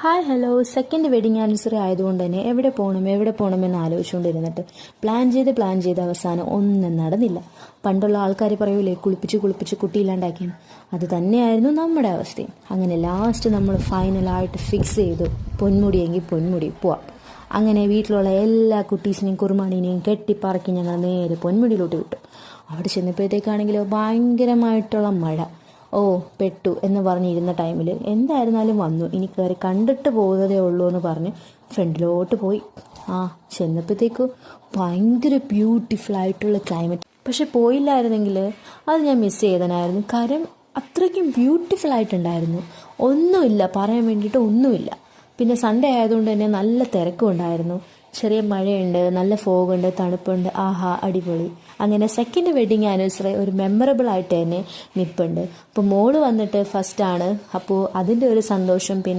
Hi hello. Second wedding anniversary ആയതുകൊണ്ട് തന്നെ എവിടെ പോകണമെന്ന് ആലോചിച്ചുകൊണ്ടിരുന്നിട്ട് പ്ലാൻ ചെയ്ത് അവസാനം ഒന്നും നടന്നില്ല. പണ്ടുള്ള ആൾക്കാർ പറയൂലേ, കുളിപ്പിച്ച് കുട്ടിയില്ലാണ്ടാക്കിയെന്ന്. അത് തന്നെയായിരുന്നു നമ്മുടെ അവസ്ഥയും. അങ്ങനെ ലാസ്റ്റ് നമ്മൾ ഫൈനലായിട്ട് ഫിക്സ് ചെയ്തു, പൊന്മുടിയെങ്കിൽ പൊന്മുടി പോവാം. അങ്ങനെ വീട്ടിലുള്ള എല്ലാ കുട്ടീസിനെയും കുറുമാണീനെയും കെട്ടിപ്പറക്കി ഞങ്ങൾ നേരെ പൊന്മുടിയിലോട്ട് വിട്ടു. അവിടെ ചെന്നപ്പോഴത്തേക്കാണെങ്കിലോ ഭയങ്കരമായിട്ടുള്ള മഴ. പെട്ടു എന്ന് പറഞ്ഞിരുന്ന ടൈമിൽ എന്തായിരുന്നാലും വന്നു, ഇനി കയറി കണ്ടിട്ട് പോകുന്നതേ ഉള്ളൂ എന്ന് പറഞ്ഞ് ഫ്രണ്ടിലോട്ട് പോയി. ചെന്നപ്പോഴത്തേക്കും ഭയങ്കര ബ്യൂട്ടിഫുൾ ആയിട്ടുള്ള ക്ലൈമറ്റ്. പക്ഷെ പോയില്ലായിരുന്നെങ്കിൽ അത് ഞാൻ മിസ് ചെയ്തനായിരുന്നു. കാര്യം അത്രയ്ക്കും ബ്യൂട്ടിഫുൾ ആയിട്ടുണ്ടായിരുന്നു. ഒന്നുമില്ല പറയാൻ വേണ്ടിയിട്ട്, ഒന്നുമില്ല. പിന്നെ സൺഡേ ആയതുകൊണ്ട് തന്നെ നല്ല തിരക്കും ഉണ്ടായിരുന്നു. ചെറിയ മഴയുണ്ട്, നല്ല ഫോഗുണ്ട്, തണുപ്പുണ്ട്. അടിപൊളി. അങ്ങനെ സെക്കൻഡ് വെഡിങ് ആനിവേഴ്സറി ഒരു മെമ്മറബിൾ ആയിട്ട് തന്നെ നിൽപ്പുണ്ട്. അപ്പോൾ മോള് വന്നിട്ട് ഫസ്റ്റാണ്, അപ്പോൾ അതിൻ്റെ ഒരു സന്തോഷം. പിന്നെ